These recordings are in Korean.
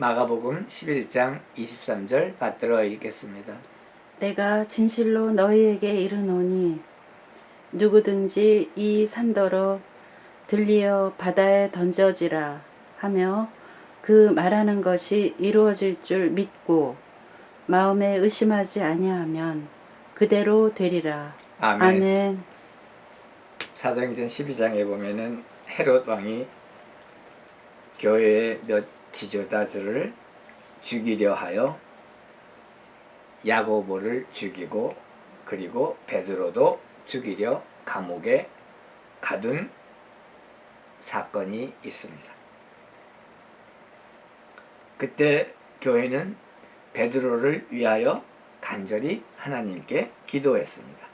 마가복음 11장 23절 받들어 읽겠습니다. 내가 진실로 너희에게 이르노니 누구든지 이 산더러 들리어 바다에 던져지라 하며 그 말하는 것이 이루어질 줄 믿고 마음에 의심하지 아니하면 그대로 되리라. 아멘. 아멘. 사도행전 12장에 보면은 헤롯 왕이 교회의 몇 지도자들을 죽이려 하여 야고보를 죽이고 그리고 베드로도 죽이려 감옥에 가둔 사건이 있습니다. 그때 교회는 베드로를 위하여 간절히 하나님께 기도했습니다.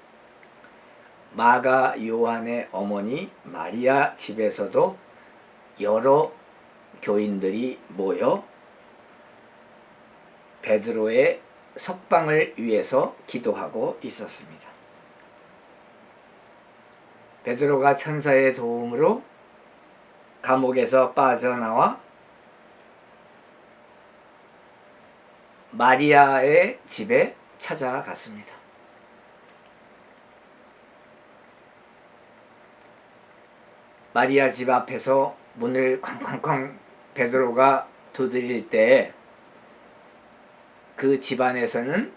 마가 요한의 어머니 마리아 집에서도 여러 교인들이 모여 베드로의 석방을 위해서 기도하고 있었습니다. 베드로가 천사의 도움으로 감옥에서 빠져나와 마리아의 집에 찾아갔습니다. 마리아 집 앞에서 문을 쾅쾅쾅 베드로가 두드릴 때 그 집안에서는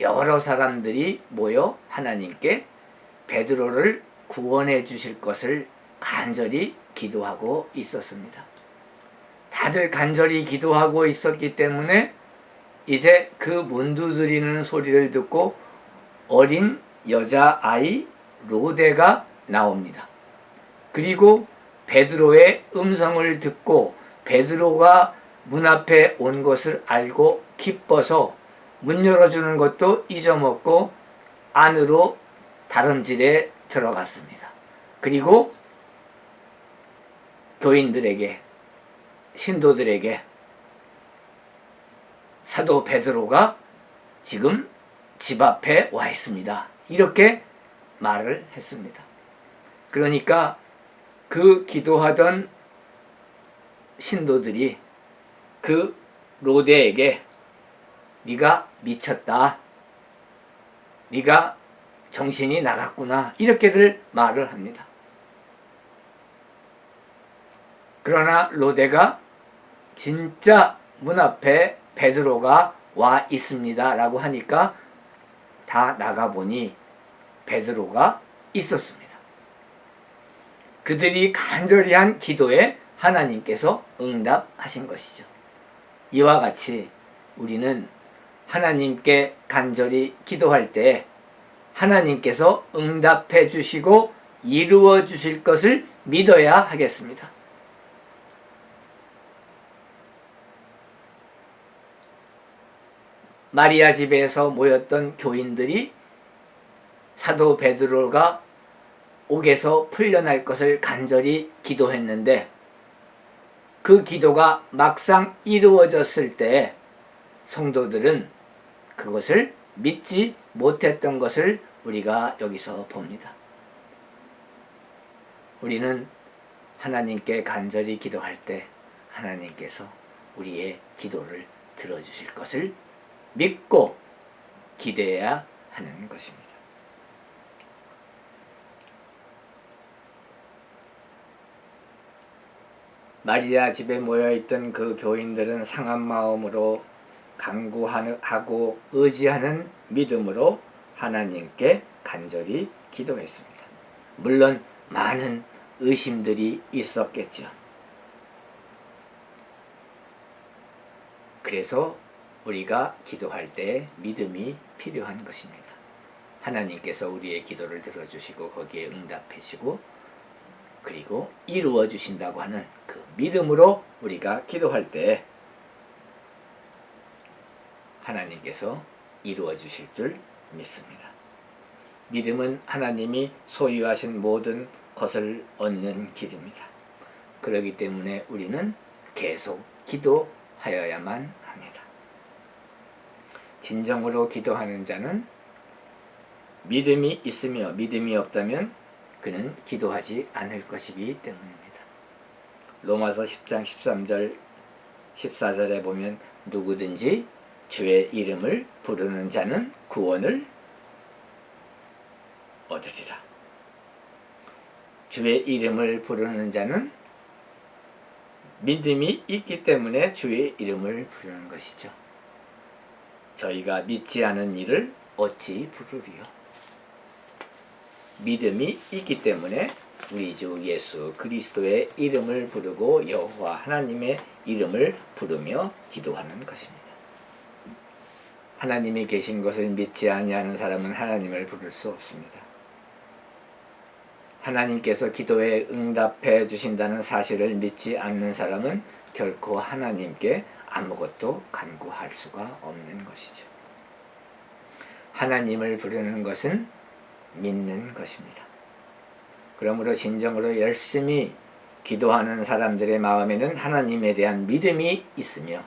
여러 사람들이 모여 하나님께 베드로를 구원해 주실 것을 간절히 기도하고 있었습니다. 다들 간절히 기도하고 있었기 때문에 이제 그 문 두드리는 소리를 듣고 어린 여자아이 로데가 나옵니다. 그리고 베드로의 음성을 듣고 베드로가 문 앞에 온 것을 알고 기뻐서 문 열어주는 것도 잊어먹고 안으로 다름질에 들어갔습니다. 그리고 교인들에게, 신도들에게 사도 베드로가 지금 집 앞에 와 있습니다. 이렇게 말을 했습니다. 그러니까 그 기도하던 신도들이 그 로데에게 네가 미쳤다, 네가 정신이 나갔구나, 이렇게들 말을 합니다. 그러나 로데가 진짜 문 앞에 베드로가 와 있습니다 라고 하니까 다 나가보니 베드로가 있었습니다. 그들이 간절히 한 기도에 하나님께서 응답하신 것이죠. 이와 같이 우리는 하나님께 간절히 기도할 때 하나님께서 응답해 주시고 이루어 주실 것을 믿어야 하겠습니다. 마리아 집에서 모였던 교인들이 사도 베드로가 옥에서 풀려날 것을 간절히 기도했는데 그 기도가 막상 이루어졌을 때 성도들은 그것을 믿지 못했던 것을 우리가 여기서 봅니다. 우리는 하나님께 간절히 기도할 때 하나님께서 우리의 기도를 들어주실 것을 믿고 기대해야 하는 것입니다. 마리아 집에 모여있던 그 교인들은 상한 마음으로 간구하고 의지하는 믿음으로 하나님께 간절히 기도했습니다. 물론 많은 의심들이 있었겠죠. 그래서 우리가 기도할 때 믿음이 필요한 것입니다. 하나님께서 우리의 기도를 들어주시고 거기에 응답하시고 그리고 이루어 주신다고 하는 그 믿음으로 우리가 기도할 때 하나님께서 이루어 주실 줄 믿습니다. 믿음은 하나님이 소유하신 모든 것을 얻는 길입니다. 그렇기 때문에 우리는 계속 기도하여야만 합니다. 진정으로 기도하는 자는 믿음이 있으며 믿음이 없다면 그는 기도하지 않을 것이기 때문입니다. 로마서 10장 13절 14절에 보면 누구든지 주의 이름을 부르는 자는 구원을 얻으리라. 주의 이름을 부르는 자는 믿음이 있기 때문에 주의 이름을 부르는 것이죠. 저희가 믿지 않은 이를 어찌 부르리요? 믿음이 있기 때문에 우리 주 예수 그리스도의 이름을 부르고 여호와 하나님의 이름을 부르며 기도하는 것입니다. 하나님이 계신 것을 믿지 아니하는 사람은 하나님을 부를 수 없습니다. 하나님께서 기도에 응답해 주신다는 사실을 믿지 않는 사람은 결코 하나님께 아무것도 간구할 수가 없는 것이죠. 하나님을 부르는 것은 믿는 것입니다. 그러므로 진정으로 열심히 기도하는 사람들의 마음에는 하나님에 대한 믿음이 있으며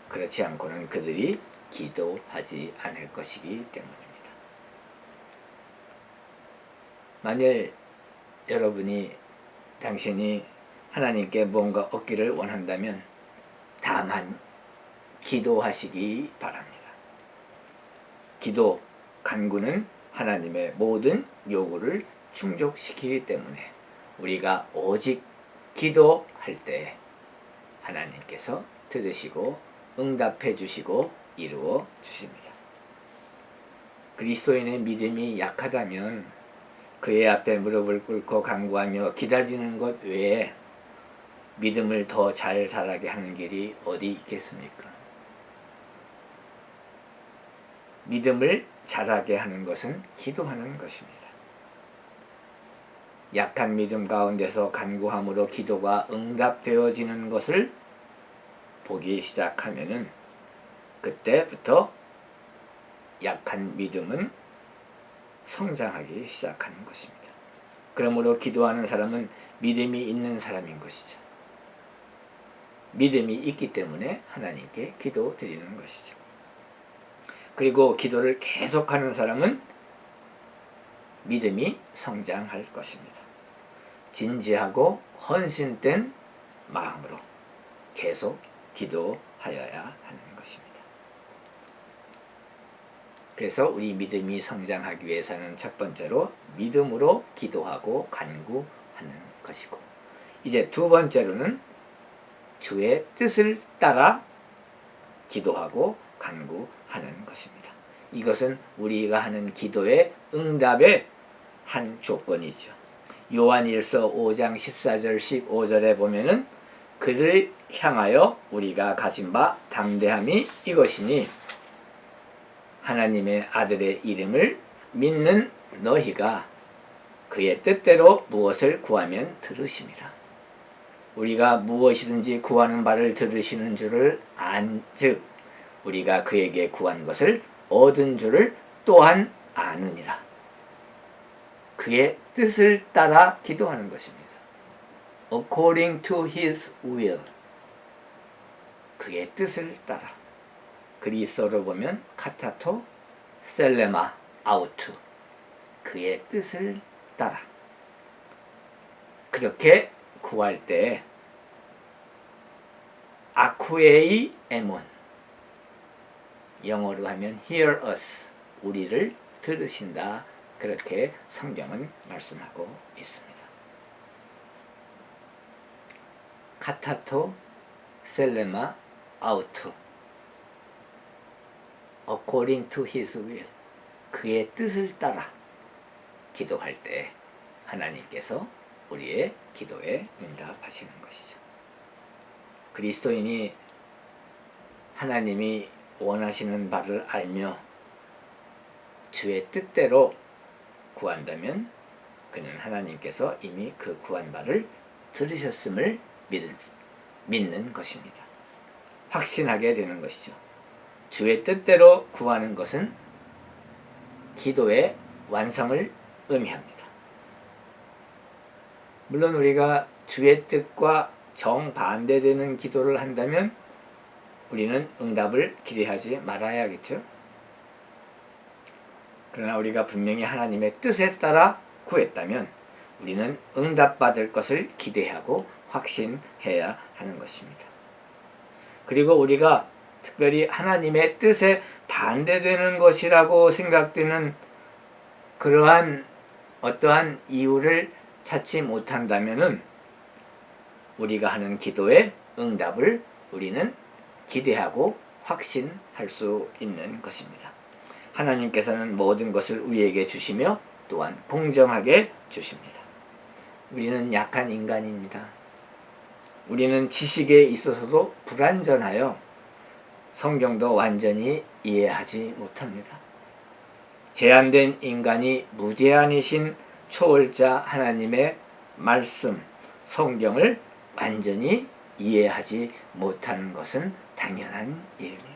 그렇지 않고는 그들이 기도하지 않을 것이기 때문입니다. 만일 여러분이 당신이 하나님께 뭔가 얻기를 원한다면 다만 기도하시기 바랍니다. 기도, 간구는 하나님의 모든 요구를 충족시키기 때문에 우리가 오직 기도할 때 하나님께서 들으시고 응답해 주시고 이루어 주십니다. 그리스도인의 믿음이 약하다면 그의 앞에 무릎을 꿇고 간구하며 기다리는 것 외에 믿음을 더 잘 자라게 하는 길이 어디 있겠습니까? 믿음을 자라게 하는 것은 기도하는 것입니다. 약한 믿음 가운데서 간구함으로 기도가 응답되어지는 것을 보기 시작하면은 그때부터 약한 믿음은 성장하기 시작하는 것입니다. 그러므로 기도하는 사람은 믿음이 있는 사람인 것이죠. 믿음이 있기 때문에 하나님께 기도 드리는 것이죠. 그리고 기도를 계속하는 사람은 믿음이 성장할 것입니다. 진지하고 헌신된 마음으로 계속 기도하여야 하는 것입니다. 그래서 우리 믿음이 성장하기 위해서는 첫 번째로 믿음으로 기도하고 간구하는 것이고, 이제 두 번째로는 주의 뜻을 따라 기도하고 간구하는 것입니다. 이것은 우리가 하는 기도의 응답의 한 조건이죠. 요한일서 5장 14절 15절에 보면은 그를 향하여 우리가 가진 바 담대함이 이것이니 하나님의 아들의 이름을 믿는 너희가 그의 뜻대로 무엇을 구하면 들으심이라. 우리가 무엇이든지 구하는 바를 들으시는 줄을 안즉 우리가 그에게 구한 것을 얻은 줄을 또한 아느니라. 그의 뜻을 따라 기도하는 것입니다. According to his will. 그의 뜻을 따라. 그리스어로 보면 카타토 셀레마 아우투. 그의 뜻을 따라. 그렇게 구할 때 아쿠에이 에몬, 영어로 하면 hear us, 우리를 들으신다. 그렇게 성경은 말씀하고 있습니다. 카타토 셀레마 아우투, according to his will, 그의 뜻을 따라 기도할 때 하나님께서 우리의 기도에 응답하시는 것이죠. 그리스도인이 하나님이 원하시는 바를 알며 주의 뜻대로 구한다면 그는 하나님께서 이미 그 구한 바를 들으셨음을 믿는 것입니다. 확신하게 되는 것이죠. 주의 뜻대로 구하는 것은 기도의 완성을 의미합니다. 물론 우리가 주의 뜻과 정반대되는 기도를 한다면 우리는 응답을 기대하지 말아야겠죠. 그러나 우리가 분명히 하나님의 뜻에 따라 구했다면 우리는 응답받을 것을 기대하고 확신해야 하는 것입니다. 그리고 우리가 특별히 하나님의 뜻에 반대되는 것이라고 생각되는 그러한 어떠한 이유를 찾지 못한다면은 우리가 하는 기도의 응답을 우리는 기대하고 확신할 수 있는 것입니다. 하나님께서는 모든 것을 우리에게 주시며 또한 공정하게 주십니다. 우리는 약한 인간입니다. 우리는 지식에 있어서도 불완전하여 성경도 완전히 이해하지 못합니다. 제한된 인간이 무제한이신 초월자 하나님의 말씀, 성경을 완전히 이해하지 못하는 것은 당연한 일입니다.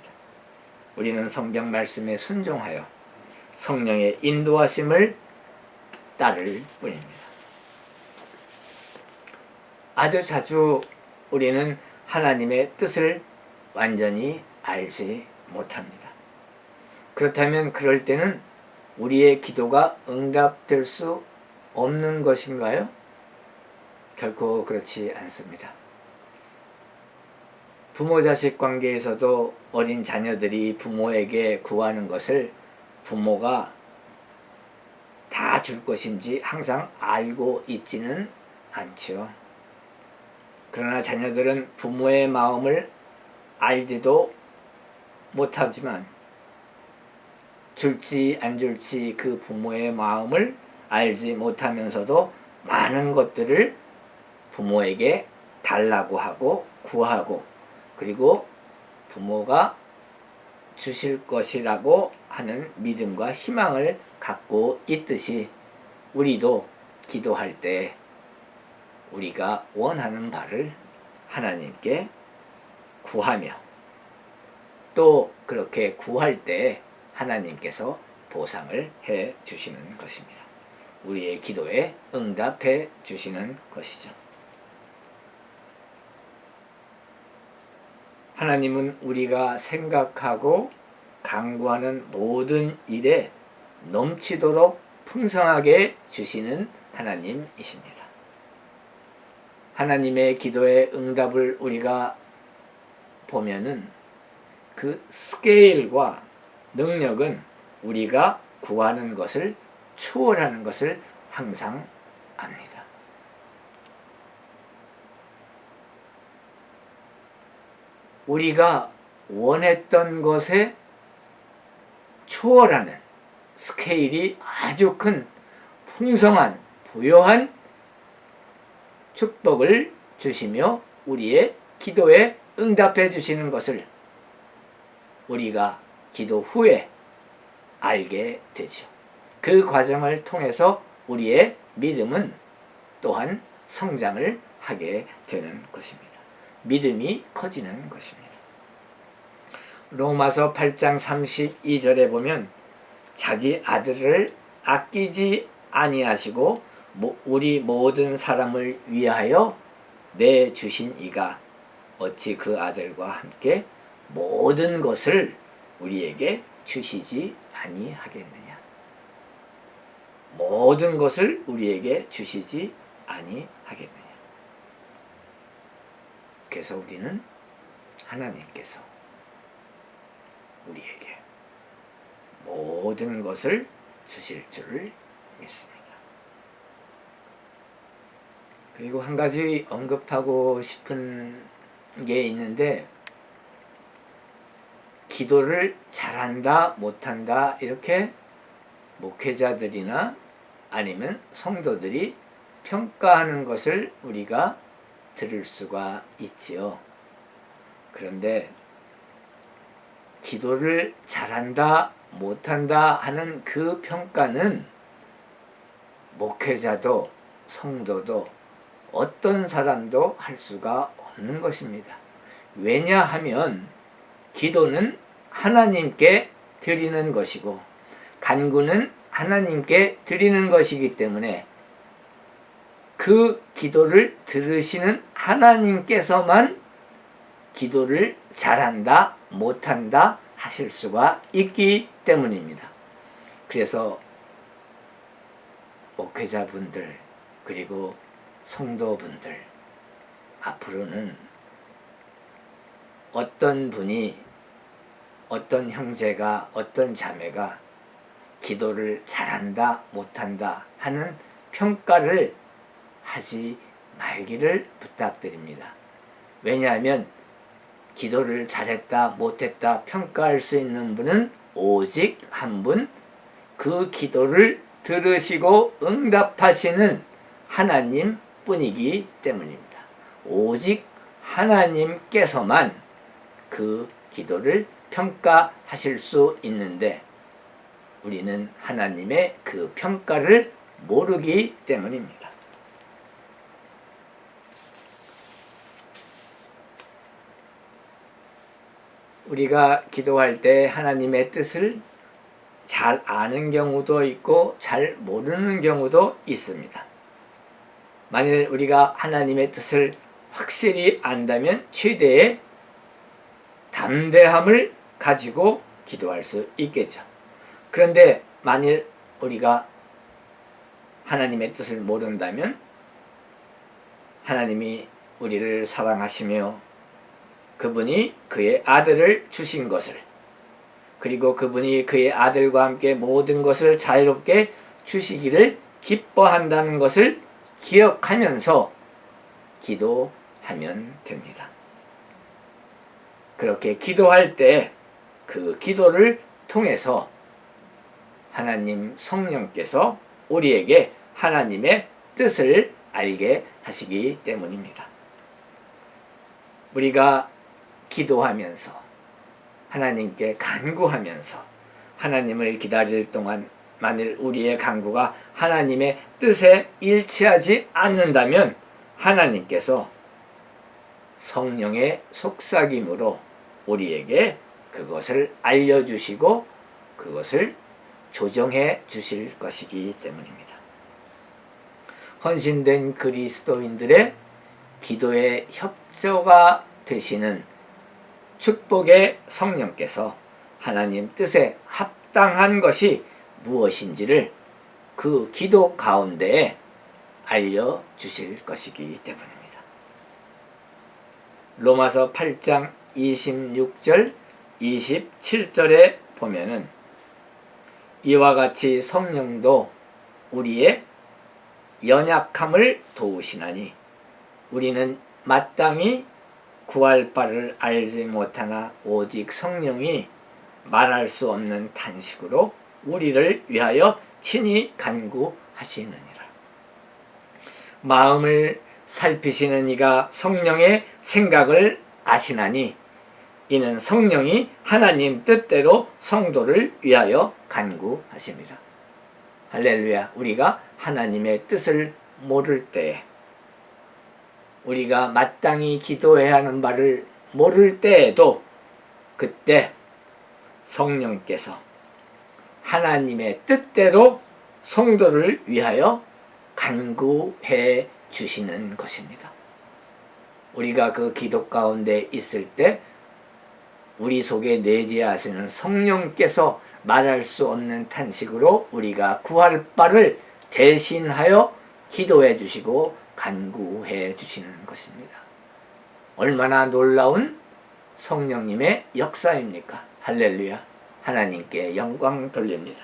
우리는 성경 말씀에 순종하여 성령의 인도하심을 따를 뿐입니다. 아주 자주 우리는 하나님의 뜻을 완전히 알지 못합니다. 그렇다면 그럴 때는 우리의 기도가 응답될 수 없는 것인가요? 결코 그렇지 않습니다. 부모 자식 관계에서도 어린 자녀들이 부모에게 구하는 것을 부모가 다 줄 것인지 항상 알고 있지는 않지요. 그러나 자녀들은 부모의 마음을 알지도 못하지만 줄지 안 줄지 그 부모의 마음을 알지 못하면서도 많은 것들을 부모에게 달라고 하고 구하고 그리고 부모가 주실 것이라고 하는 믿음과 희망을 갖고 있듯이 우리도 기도할 때 우리가 원하는 바를 하나님께 구하며 또 그렇게 구할 때 하나님께서 보상을 해 주시는 것입니다. 우리의 기도에 응답해 주시는 것이죠. 하나님은 우리가 생각하고 간구하는 모든 일에 넘치도록 풍성하게 주시는 하나님이십니다. 하나님의 기도의 응답을 우리가 보면은 그 스케일과 능력은 우리가 구하는 것을 초월하는 것을 항상 압니다. 우리가 원했던 것에 초월하는 스케일이 아주 큰 풍성한 부요한 축복을 주시며 우리의 기도에 응답해 주시는 것을 우리가 기도 후에 알게 되죠. 그 과정을 통해서 우리의 믿음은 또한 성장을 하게 되는 것입니다. 믿음이 커지는 것입니다. 로마서 8장 32절에 보면 자기 아들을 아끼지 아니하시고 우리 모든 사람을 위하여 내주신 이가 어찌 그 아들과 함께 모든 것을 우리에게 주시지 아니하겠느냐. 모든 것을 우리에게 주시지 아니하겠느냐. 그래서 우리는 하나님께서 우리에게 모든 것을 주실 줄을 믿습니다. 그리고 한 가지 언급하고 싶은 게 있는데 기도를 잘한다 못한다 이렇게 목회자들이나 아니면 성도들이 평가하는 것을 우리가 들을 수가 있지요. 그런데 기도를 잘한다 못한다 하는 그 평가는 목회자도 성도도 어떤 사람도 할 수가 없는 것입니다. 왜냐하면 기도는 하나님께 드리는 것이고 간구는 하나님께 드리는 것이기 때문에 그 기도를 들으시는 하나님께서만 기도를 잘한다 못한다 하실 수가 있기 때문입니다. 그래서 목회자분들 그리고 성도분들 앞으로는 어떤 분이, 어떤 형제가, 어떤 자매가 기도를 잘한다, 못한다 하는 평가를 하지 말기를 부탁드립니다. 왜냐하면 기도를 잘했다, 못했다 평가할 수 있는 분은 오직 한 분, 그 기도를 들으시고 응답하시는 하나님 뿐이기 때문입니다. 오직 하나님께서만 그 기도를 평가하실 수 있는데 우리는 하나님의 그 평가를 모르기 때문입니다. 우리가 기도할 때 하나님의 뜻을 잘 아는 경우도 있고 잘 모르는 경우도 있습니다. 만일 우리가 하나님의 뜻을 확실히 안다면 최대의 담대함을 가지고 기도할 수 있겠죠. 그런데 만일 우리가 하나님의 뜻을 모른다면 하나님이 우리를 사랑하시며 그분이 그의 아들을 주신 것을, 그리고 그분이 그의 아들과 함께 모든 것을 자유롭게 주시기를 기뻐한다는 것을 기억하면서 기도하면 됩니다. 그렇게 기도할 때 그 기도를 통해서 하나님 성령께서 우리에게 하나님의 뜻을 알게 하시기 때문입니다. 우리가 기도하면서 하나님께 간구하면서 하나님을 기다릴 동안 만일 우리의 간구가 하나님의 뜻에 일치하지 않는다면 하나님께서 성령의 속삭임으로 우리에게 그것을 알려주시고 그것을 조정해 주실 것이기 때문입니다. 헌신된 그리스도인들의 기도의 협조가 되시는 축복의 성령께서 하나님 뜻에 합당한 것이 무엇인지를 그 기도 가운데에 알려주실 것이기 때문입니다. 로마서 8장 26절 27절에 보면은 이와 같이 성령도 우리의 연약함을 도우시나니 우리는 마땅히 구할 바를 알지 못하나 오직 성령이 말할 수 없는 탄식으로 우리를 위하여 친히 간구하시느니라. 마음을 살피시는 이가 성령의 생각을 아시나니 이는 성령이 하나님 뜻대로 성도를 위하여 간구하십니다. 할렐루야. 우리가 하나님의 뜻을 모를 때에, 우리가 마땅히 기도해야 하는 바를 모를 때에도 그때 성령께서 하나님의 뜻대로 성도를 위하여 간구해 주시는 것입니다. 우리가 그 기도 가운데 있을 때 우리 속에 내재하시는 성령께서 말할 수 없는 탄식으로 우리가 구할 바를 대신하여 기도해 주시고 간구해 주시는 것입니다. 얼마나 놀라운 성령님의 역사입니까? 할렐루야. 하나님께 영광 돌립니다.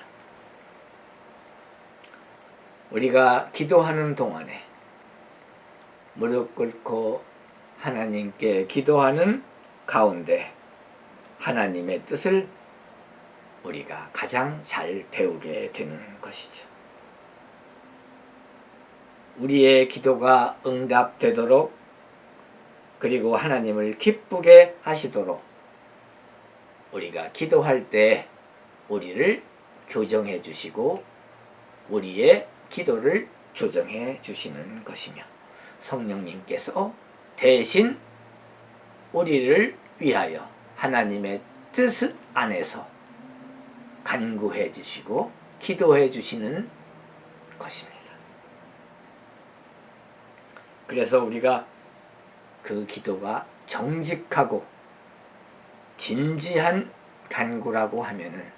우리가 기도하는 동안에 무릎 꿇고 하나님께 기도하는 가운데 하나님의 뜻을 우리가 가장 잘 배우게 되는 것이죠. 우리의 기도가 응답되도록 그리고 하나님을 기쁘게 하시도록 우리가 기도할 때 우리를 교정해 주시고 우리의 기도를 조정해 주시는 것이며 성령님께서 대신 우리를 위하여 하나님의 뜻 안에서 간구해 주시고 기도해 주시는 것입니다. 그래서 우리가 그 기도가 정직하고 진지한 간구라고 하면은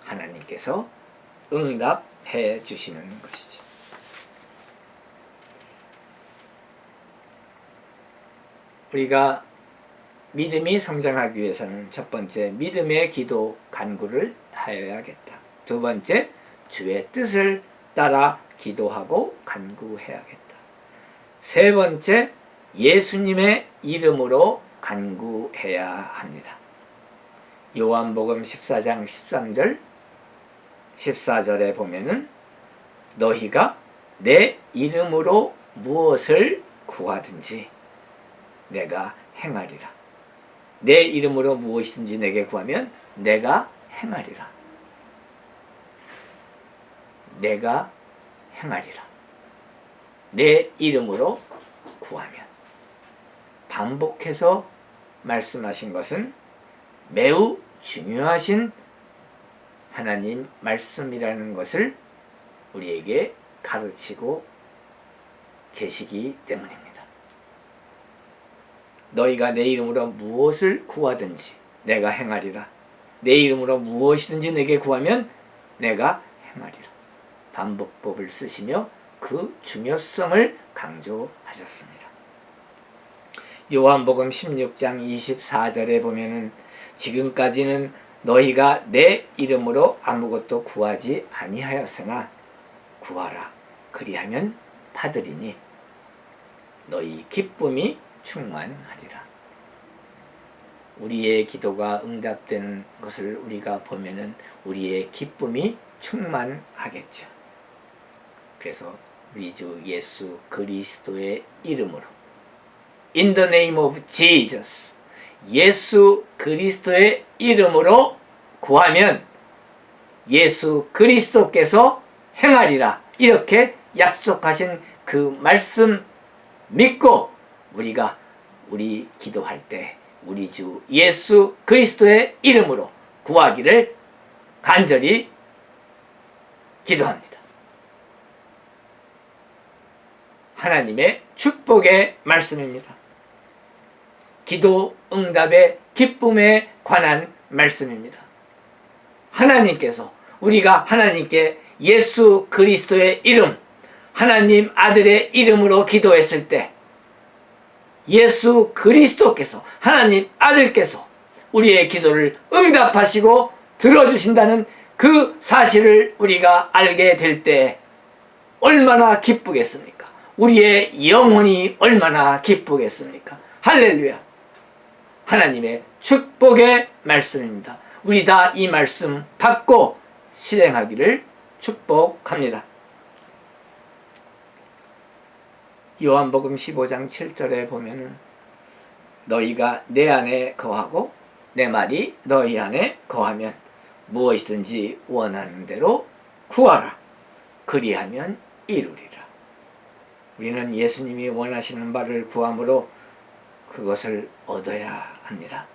하나님께서 응답해 주시는 것이죠. 우리가 믿음이 성장하기 위해서는 첫 번째, 믿음의 기도 간구를 하여야겠다. 두 번째, 주의 뜻을 따라 기도하고 간구해야겠다. 세 번째, 예수님의 이름으로 간구해야 합니다. 요한복음 14장 13절 14절에 보면은 너희가 내 이름으로 무엇을 구하든지 내가 행하리라. 내 이름으로 무엇이든지 내게 구하면 내가 행하리라. 내가 행하리라. 내 이름으로 구하면. 반복해서 말씀하신 것은 매우 중요하신 하나님 말씀이라는 것을 우리에게 가르치고 계시기 때문입니다. 너희가 내 이름으로 무엇을 구하든지 내가 행하리라. 내 이름으로 무엇이든지 내게 구하면 내가 행하리라. 반복법을 쓰시며 그 중요성을 강조하셨습니다. 요한복음 16장 24절에 보면은 지금까지는 너희가 내 이름으로 아무것도 구하지 아니하였으나 구하라. 그리하면 받으리니 너희 기쁨이 충만하리라. 우리의 기도가 응답되는 것을 우리가 보면은 우리의 기쁨이 충만하겠죠. 그래서 우리 주 예수 그리스도의 이름으로 In the name of Jesus, 예수 그리스도의 이름으로 구하면 예수 그리스도께서 행하리라. 이렇게 약속하신 그 말씀 믿고 우리가 우리 기도할 때 우리 주 예수 그리스도의 이름으로 구하기를 간절히 기도합니다. 하나님의 축복의 말씀입니다. 기도 응답의 기쁨에 관한 말씀입니다. 하나님께서 우리가 하나님께 예수 그리스도의 이름, 하나님 아들의 이름으로 기도했을 때 예수 그리스도께서, 하나님 아들께서 우리의 기도를 응답하시고 들어주신다는 그 사실을 우리가 알게 될 때 얼마나 기쁘겠습니까? 우리의 영혼이 얼마나 기쁘겠습니까? 할렐루야! 하나님의 축복의 말씀입니다. 우리 다 이 말씀 받고 실행하기를 축복합니다. 요한복음 15장 7절에 보면은 너희가 내 안에 거하고 내 말이 너희 안에 거하면 무엇이든지 원하는 대로 구하라. 그리하면 이루리라. 우리는 예수님이 원하시는 바를 구함으로 그것을 얻어야 합니다.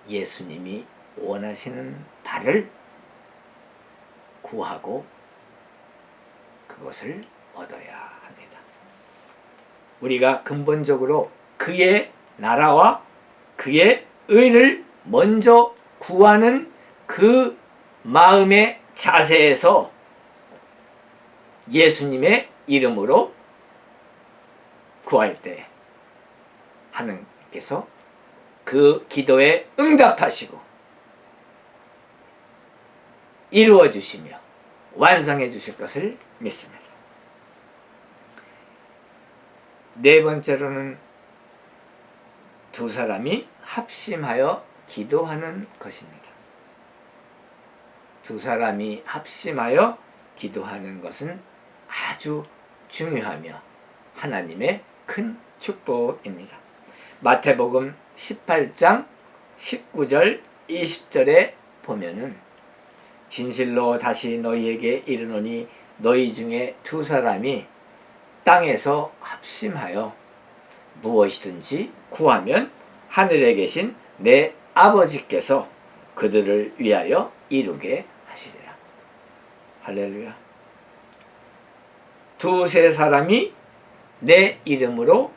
예수님이 원하시는 바를 구하고 그것을 얻어야 합니다. 우리가 근본적으로 그의 나라와 그의 의를 먼저 구하는 그 마음의 자세에서 예수님의 이름으로 구할 때 하나님께서 그 기도에 응답하시고 이루어 주시며 완성해 주실 것을 믿습니다. 네 번째로는 두 사람이 합심하여 기도하는 것입니다. 두 사람이 합심하여 기도하는 것은 아주 중요하며 하나님의 큰 축복입니다. 마태복음 18장 19절 20절에 보면은 진실로 다시 너희에게 이르노니 너희 중에 두 사람이 땅에서 합심하여 무엇이든지 구하면 하늘에 계신 내 아버지께서 그들을 위하여 이루게 하시리라. 할렐루야. 두세 사람이 내 이름으로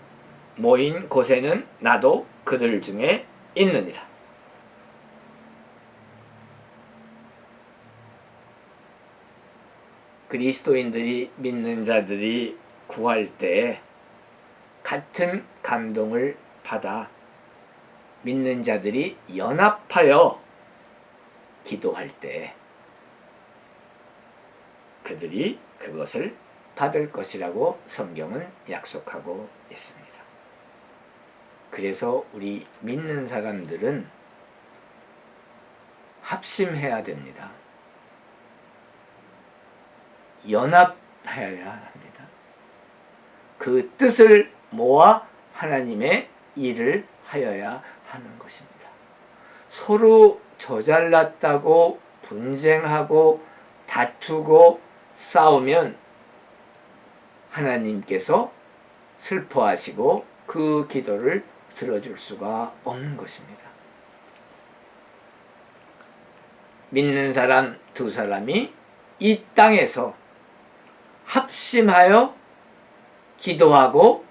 모인 곳에는 나도 그들 중에 있느니라. 그리스도인들이 믿는 자들이 구할 때 같은 감동을 받아 믿는 자들이 연합하여 기도할 때 그들이 그것을 받을 것이라고 성경은 약속하고 있습니다. 그래서 우리 믿는 사람들은 합심해야 됩니다. 연합하여야 합니다. 그 뜻을 모아 하나님의 일을 하여야 하는 것입니다. 서로 저잘났다고 분쟁하고 다투고 싸우면 하나님께서 슬퍼하시고 그 기도를 들어줄 수가 없는 것입니다. 믿는 사람 두 사람이 이 땅에서 합심하여 기도하고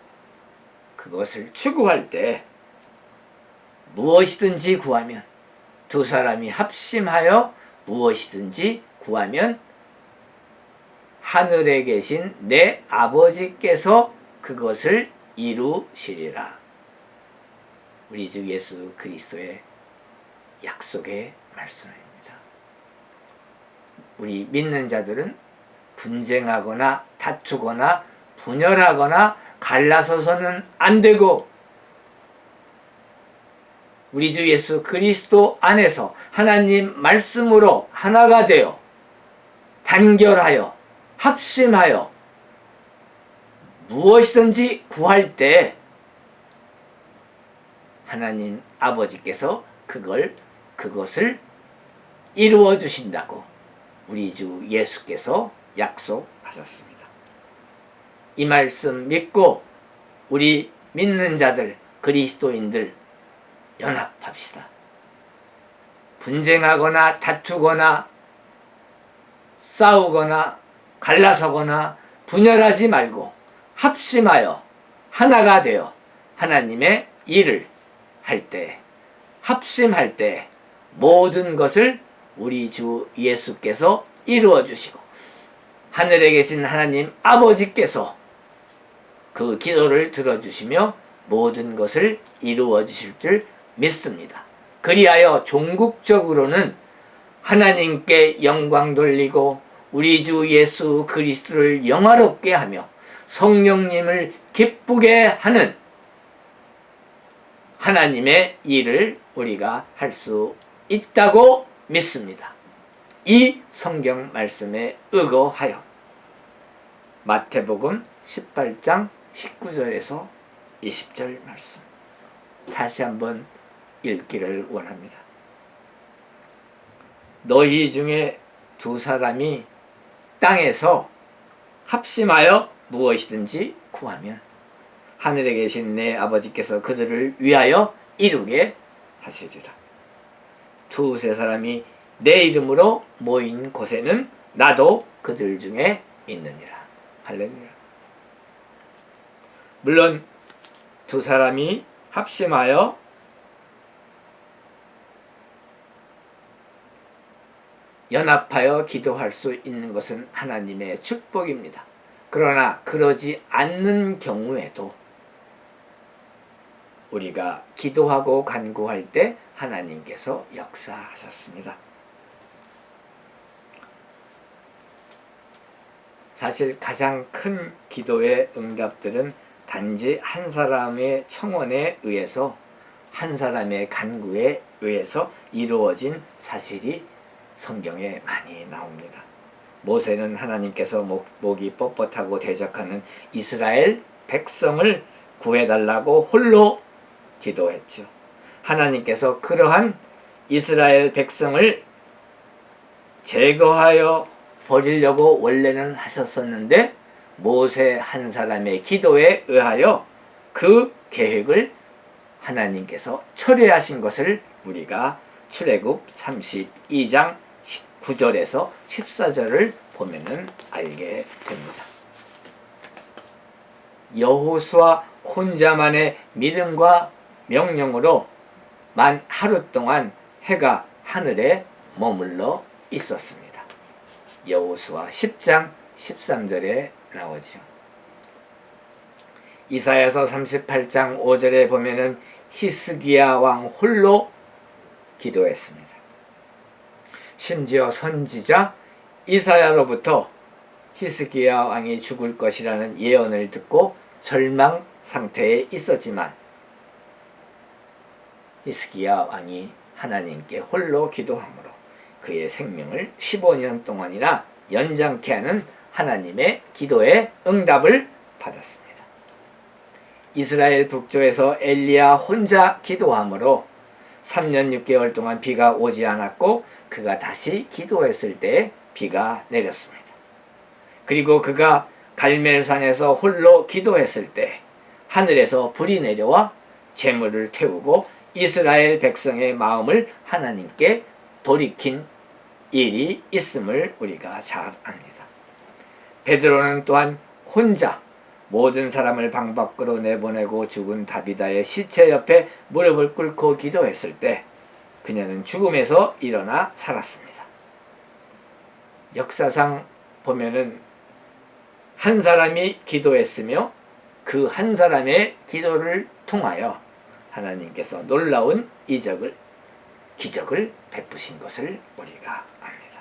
그것을 추구할 때 무엇이든지 구하면 두 사람이 합심하여 무엇이든지 구하면 하늘에 계신 내 아버지께서 그것을 이루시리라. 우리 주 예수 그리스도의 약속의 말씀입니다. 우리 믿는 자들은 분쟁하거나 다투거나 분열하거나 갈라서서는 안 되고 우리 주 예수 그리스도 안에서 하나님 말씀으로 하나가 되어 단결하여 합심하여 무엇이든지 구할 때 하나님 아버지께서 그것을 이루어 주신다고 우리 주 예수께서 약속하셨습니다. 이 말씀 믿고 우리 믿는 자들 그리스도인들 연합합시다. 분쟁하거나 다투거나 싸우거나 갈라서거나 분열하지 말고 합심하여 하나가 되어 하나님의 일을 할 때, 합심할 때 모든 것을 우리 주 예수께서 이루어 주시고 하늘에 계신 하나님 아버지께서 그 기도를 들어주시며 모든 것을 이루어 주실 줄 믿습니다. 그리하여 종국적으로는 하나님께 영광 돌리고 우리 주 예수 그리스도를 영화롭게 하며 성령님을 기쁘게 하는 하나님의 일을 우리가 할 수 있다고 믿습니다. 이 성경 말씀에 의거하여 마태복음 18장 19절에서 20절 말씀 다시 한번 읽기를 원합니다. 너희 중에 두 사람이 땅에서 합심하여 무엇이든지 구하면 하늘에 계신 내 아버지께서 그들을 위하여 이루게 하시리라. 두세 사람이 내 이름으로 모인 곳에는 나도 그들 중에 있느니라. 할렐루야. 물론 두 사람이 합심하여 연합하여 기도할 수 있는 것은 하나님의 축복입니다. 그러나 그러지 않는 경우에도 우리가 기도하고 간구할 때 하나님께서 역사하셨습니다. 사실 가장 큰 기도의 응답들은 단지 한 사람의 청원에 의해서 한 사람의 간구에 의해서 이루어진 사실이 성경에 많이 나옵니다. 모세는 하나님께서 목이 뻣뻣하고 대적하는 이스라엘 백성을 구해달라고 홀로 기도했죠. 하나님께서 그러한 이스라엘 백성을 제거하여 버리려고 원래는 하셨었는데 모세 한 사람의 기도에 의하여 그 계획을 하나님께서 철회하신 것을 우리가 출애굽 32장 9절에서 14절을 보면은 알게 됩니다. 여호수아 혼자만의 믿음과 명령으로 만 하루 동안 해가 하늘에 머물러 있었습니다. 여호수아 10장 13절에 나오죠. 이사야서 38장 5절에 보면은 히스기야 왕 홀로 기도했습니다. 심지어 선지자 이사야로부터 히스기야 왕이 죽을 것이라는 예언을 듣고 절망 상태에 있었지만 히스기야 왕이 하나님께 홀로 기도함으로 그의 생명을 15년 동안이나 연장케 하는 하나님의 기도에 응답을 받았습니다. 이스라엘 북쪽에서 엘리야 혼자 기도함으로 3년 6개월 동안 비가 오지 않았고 그가 다시 기도했을 때 비가 내렸습니다. 그리고 그가 갈멜산에서 홀로 기도했을 때 하늘에서 불이 내려와 재물을 태우고 이스라엘 백성의 마음을 하나님께 돌이킨 일이 있음을 우리가 잘 압니다. 베드로는 또한 혼자 모든 사람을 방 밖으로 내보내고 죽은 다비다의 시체 옆에 무릎을 꿇고 기도했을 때 그녀는 죽음에서 일어나 살았습니다. 역사상 보면은 한 사람이 기도했으며 그 한 사람의 기도를 통하여 하나님께서 놀라운 기적을 베푸신 것을 우리가 압니다.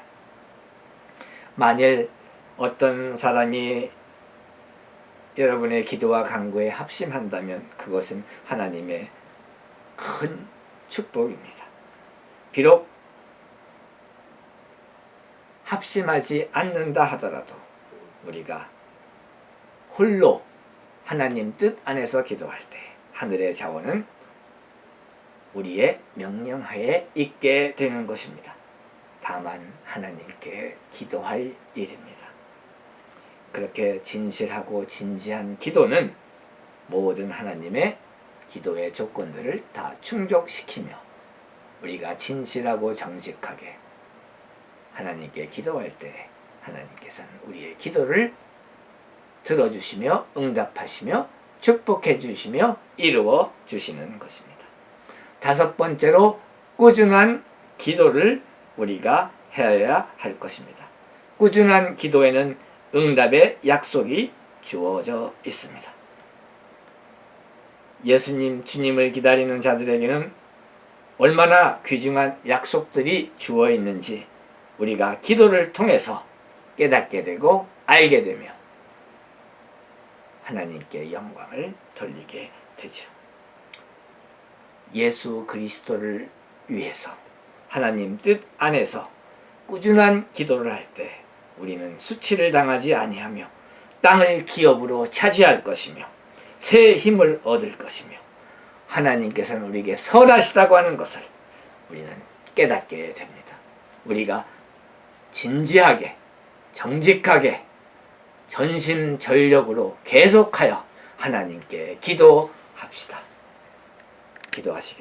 만일 어떤 사람이 여러분의 기도와 간구에 합심한다면 그것은 하나님의 큰 축복입니다. 비록 합심하지 않는다 하더라도 우리가 홀로 하나님 뜻 안에서 기도할 때 하늘의 자원은 우리의 명령하에 있게 되는 것입니다. 다만 하나님께 기도할 일입니다. 그렇게 진실하고 진지한 기도는 모든 하나님의 기도의 조건들을 다 충족시키며 우리가 진실하고 정직하게 하나님께 기도할 때 하나님께서는 우리의 기도를 들어주시며 응답하시며 축복해 주시며 이루어 주시는 것입니다. 다섯 번째로 꾸준한 기도를 우리가 해야 할 것입니다. 꾸준한 기도에는 응답의 약속이 주어져 있습니다. 예수님, 주님을 기다리는 자들에게는 얼마나 귀중한 약속들이 주어 있는지 우리가 기도를 통해서 깨닫게 되고 알게 되며 하나님께 영광을 돌리게 되죠. 예수 그리스도를 위해서 하나님 뜻 안에서 꾸준한 기도를 할 때 우리는 수치를 당하지 아니하며 땅을 기업으로 차지할 것이며 새 힘을 얻을 것이며 하나님께서는 우리에게 선하시다고 하는 것을 우리는 깨닫게 됩니다. 우리가 진지하게 정직하게 전심전력으로 계속하여 하나님께 기도합시다. 기도하시겠습니다.